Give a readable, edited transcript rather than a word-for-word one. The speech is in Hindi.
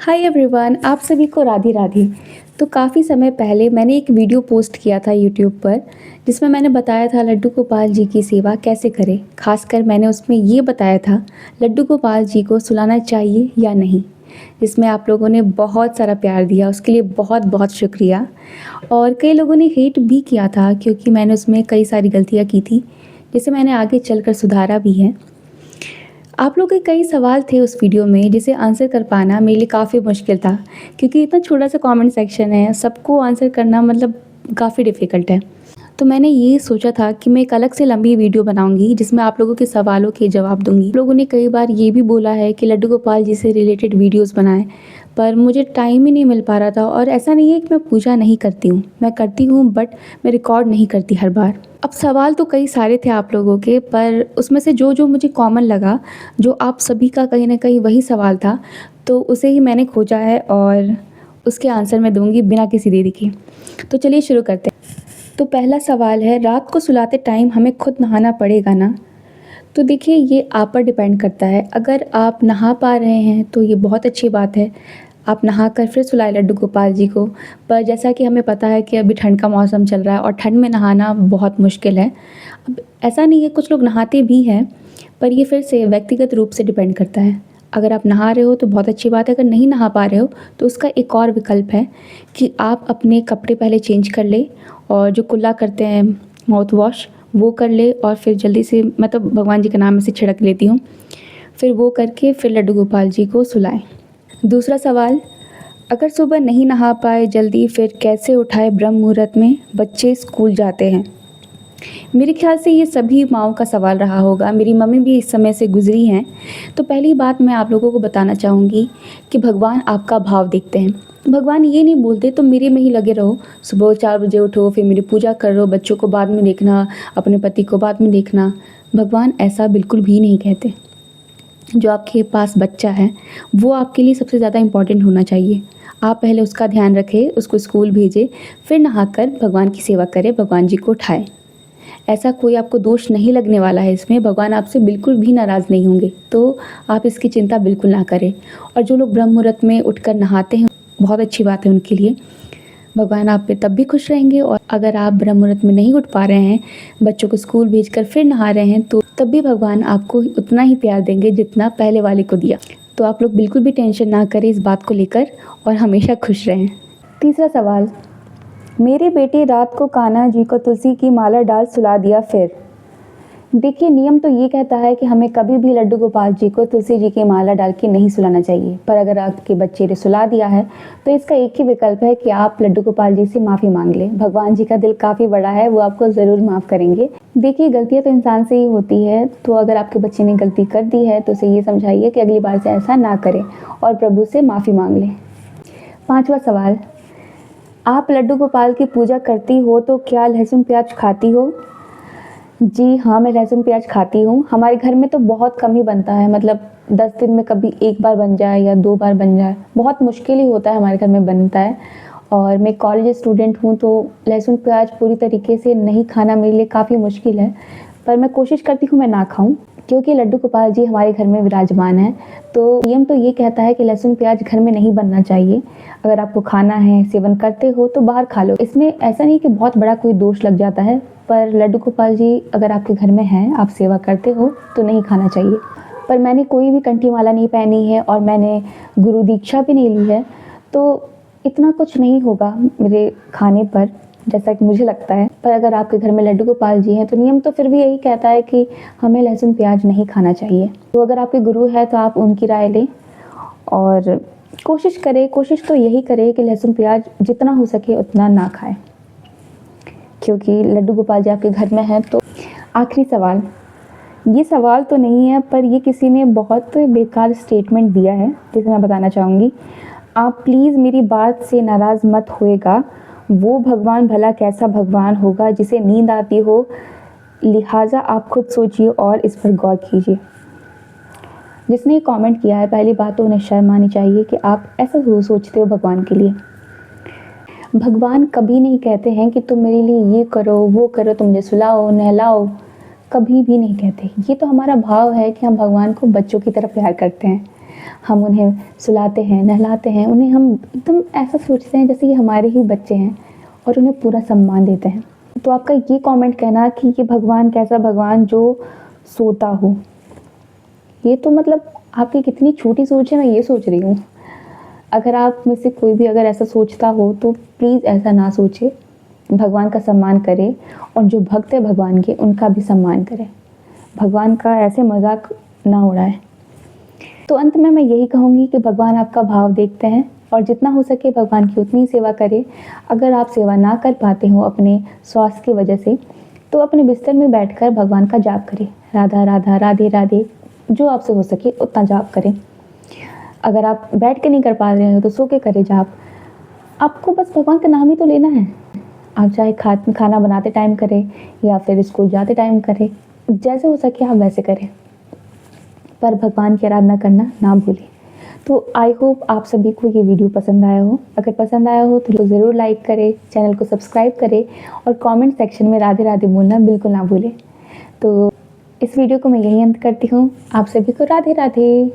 हाय एवरीवन, आप सभी को राधे राधे। तो काफ़ी समय पहले मैंने एक वीडियो पोस्ट किया था यूट्यूब पर, जिसमें मैंने बताया था लड्डू गोपाल जी की सेवा कैसे करें। खासकर मैंने उसमें ये बताया था लड्डू गोपाल जी को सुलाना चाहिए या नहीं, जिसमें आप लोगों ने बहुत सारा प्यार दिया, उसके लिए बहुत बहुत शुक्रिया। और कई लोगों ने हेट भी किया था क्योंकि मैंने उसमें कई सारी गलतियाँ की थी, जिसे मैंने आगे चलकर सुधारा भी है। आप लोग के कई सवाल थे उस वीडियो में जिसे आंसर कर पाना मेरे लिए काफ़ी मुश्किल था, क्योंकि इतना छोटा सा कमेंट सेक्शन है, सबको आंसर करना मतलब काफ़ी डिफ़िकल्ट है। तो मैंने ये सोचा था कि मैं एक अलग से लंबी वीडियो बनाऊंगी जिसमें आप लोगों के सवालों के जवाब दूंगी। लोगों ने कई बार ये भी बोला है कि लड्डू गोपाल जी से रिलेटेड वीडियोस बनाएं, पर मुझे टाइम ही नहीं मिल पा रहा था। और ऐसा नहीं है कि मैं पूजा नहीं करती हूँ, मैं करती हूँ, बट मैं रिकॉर्ड नहीं करती हर बार। अब सवाल तो कई सारे थे आप लोगों के, पर उसमें से जो जो मुझे कॉमन लगा, जो आप सभी का कहीं ना कहीं वही सवाल था, तो उसे ही मैंने खोजा है और उसके आंसर मैं दूंगी बिना किसी देरी के। तो चलिए शुरू करते हैं। तो पहला सवाल है, रात को सुलाते टाइम हमें खुद नहाना पड़ेगा ना? तो देखिए, ये आप पर डिपेंड करता है। अगर आप नहा पा रहे हैं तो ये बहुत अच्छी बात है, आप नहा कर फिर सुलाए लड्डू गोपाल जी को। पर जैसा कि हमें पता है कि अभी ठंड का मौसम चल रहा है और ठंड में नहाना बहुत मुश्किल है। अब ऐसा नहीं है, कुछ लोग नहाते भी हैं, पर ये फिर से व्यक्तिगत रूप से डिपेंड करता है। अगर आप नहा रहे हो तो बहुत अच्छी बात है, अगर नहीं नहा पा रहे हो तो उसका एक और विकल्प है कि आप अपने कपड़े पहले चेंज कर ले, और जो कुल्ला करते हैं माउथ वॉश वो कर ले, और फिर जल्दी से मतलब भगवान जी के नाम से छिड़क लेती हूँ, फिर वो करके फिर लड्डू गोपाल जी को सुलाएं। दूसरा सवाल, अगर सुबह नहीं नहा पाए जल्दी फिर कैसे उठाए ब्रह्म मुहूर्त में, बच्चे स्कूल जाते हैं? मेरे ख्याल से ये सभी माँओं का सवाल रहा होगा, मेरी मम्मी भी इस समय से गुजरी हैं। तो पहली बात मैं आप लोगों को बताना चाहूँगी कि भगवान आपका भाव देखते हैं। भगवान ये नहीं बोलते तुम मेरे में ही लगे रहो, सुबह 4 बजे उठो, फिर मेरी पूजा करो, बच्चों को बाद में देखना, अपने पति को बाद में देखना। भगवान ऐसा बिल्कुल भी नहीं कहते। जो आपके पास बच्चा है वो आपके लिए सबसे ज़्यादा इम्पॉर्टेंट होना चाहिए। आप पहले उसका ध्यान रखें, उसको स्कूल भेजें, फिर नहाकर भगवान की सेवा करें, भगवान जी को उठाएं। ऐसा कोई आपको दोष नहीं लगने वाला है इसमें, भगवान आपसे बिल्कुल भी नाराज़ नहीं होंगे, तो आप इसकी चिंता बिल्कुल ना करें। और जो लोग ब्रह्म मुहूर्त में उठकर नहाते हैं, बहुत अच्छी बात है उनके लिए, भगवान आप पे तब भी खुश रहेंगे। और अगर आप ब्रह्म मुहूर्त में नहीं उठ पा रहे हैं, बच्चों को स्कूल भेजकर फिर नहा रहे हैं, तो तब भी भगवान आपको उतना ही प्यार देंगे जितना पहले वाले को दिया। तो आप लोग बिल्कुल भी टेंशन ना करें इस बात को लेकर, और हमेशा खुश रहें। तीसरा सवाल, मेरे बेटे रात को कान्हा जी को तुलसी की माला डाल सुला दिया फिर। देखिए, नियम तो ये कहता है कि हमें कभी भी लड्डू गोपाल जी को तुलसी जी की माला डाल के नहीं सुलाना चाहिए, पर अगर आपके बच्चे ने सुला दिया है तो इसका एक ही विकल्प है कि आप लड्डू गोपाल जी से माफ़ी मांग लें। भगवान जी का दिल काफ़ी बड़ा है, वो आपको ज़रूर माफ़ करेंगे। देखिए, गलतियाँ तो इंसान से ही होती है, तो अगर आपके बच्चे ने गलती कर दी है तो उसे ये समझाइए कि अगली बार से ऐसा ना करें और प्रभु से माफ़ी मांग लें। पाँचवा सवाल, आप लड्डू गोपाल की पूजा करती हो तो क्या लहसुन प्याज खाती हो? जी हाँ, मैं लहसुन प्याज खाती हूँ। हमारे घर में तो बहुत कम ही बनता है, मतलब 10 दिन में कभी 1 बार बन जाए या 2 बार बन जाए, बहुत मुश्किल ही होता है हमारे घर में बनता है। और मैं कॉलेज स्टूडेंट हूँ, तो लहसुन प्याज पूरी तरीके से नहीं खाना मेरे लिए काफ़ी मुश्किल है, पर मैं कोशिश करती हूँ मैं ना खाऊँ, क्योंकि लड्डू गोपाल जी हमारे घर में विराजमान हैं। तो नियम तो ये कहता है कि लहसुन प्याज घर में नहीं बनना चाहिए। अगर आपको खाना है, सेवन करते हो तो बाहर खा लो। इसमें ऐसा नहीं कि बहुत बड़ा कोई दोष लग जाता है, पर लड्डू गोपाल जी अगर आपके घर में हैं, आप सेवा करते हो तो नहीं खाना चाहिए। पर मैंने कोई भी कंठी माला नहीं पहनी है और मैंने गुरु दीक्षा भी नहीं ली है, तो इतना कुछ नहीं होगा मेरे खाने पर, जैसा कि मुझे लगता है। पर अगर आपके घर में लड्डू गोपाल जी हैं तो नियम तो फिर भी यही कहता है कि हमें लहसुन प्याज नहीं खाना चाहिए। तो अगर आपके गुरु है तो आप उनकी राय लें और कोशिश तो यही करें कि लहसुन प्याज जितना हो सके उतना ना खाएं, क्योंकि लड्डू गोपाल जी आपके घर में हैं। तो आखिरी सवाल, ये सवाल तो नहीं है, पर ये किसी ने बहुत बेकार स्टेटमेंट दिया है जिसे मैं बताना चाहूँगी। आप प्लीज़ मेरी बात से नाराज़ मत होएगा, वो भगवान भला कैसा भगवान होगा जिसे नींद आती हो, लिहाजा आप खुद सोचिए और इस पर गौर कीजिए। जिसने ये कमेंट किया है, पहली बात तो उन्हें शर्म आनी चाहिए कि आप ऐसा सोचते हो भगवान के लिए। भगवान कभी नहीं कहते हैं कि तुम मेरे लिए ये करो वो करो, तुम मुझे सुलाओ नहलाओ, कभी भी नहीं कहते। ये तो हमारा भाव है कि हम भगवान को बच्चों की तरह प्यार करते हैं। हम उन्हें सुलाते हैं, नहलाते हैं, उन्हें हम एकदम ऐसा सोचते हैं जैसे ये हमारे ही बच्चे हैं और उन्हें पूरा सम्मान देते हैं। तो आपका ये कमेंट कहना कि ये भगवान कैसा भगवान जो सोता हो, ये तो मतलब आपकी कितनी छोटी सोच है, मैं ये सोच रही हूँ। अगर आप में से कोई भी अगर ऐसा सोचता हो तो प्लीज़ ऐसा ना सोचे, भगवान का सम्मान करें और जो भक्त है भगवान के उनका भी सम्मान करें। भगवान का ऐसे मजाक ना उड़ाएं। तो अंत में मैं यही कहूँगी कि भगवान आपका भाव देखते हैं और जितना हो सके भगवान की उतनी सेवा करें। अगर आप सेवा ना कर पाते हो अपने स्वास्थ्य की वजह से, तो अपने बिस्तर में बैठकर भगवान का जाप करें, राधा राधा राधे राधे, जो आपसे हो सके उतना जाप करें। अगर आप बैठ के नहीं कर पा रहे हो तो सो के करें जाप। आपको बस भगवान का नाम ही तो लेना है। आप चाहे खाना बनाते टाइम करें या फिर स्कूल जाते टाइम करें, जैसे हो सके आप वैसे करें, पर भगवान की आराधना करना ना भूलें। तो आई होप आप सभी को ये वीडियो पसंद आया हो। अगर पसंद आया हो तो ज़रूर लाइक करें, चैनल को सब्सक्राइब करें और कमेंट सेक्शन में राधे राधे बोलना बिल्कुल ना भूलें। तो इस वीडियो को मैं यहीं अंत करती हूँ। आप सभी को राधे राधे।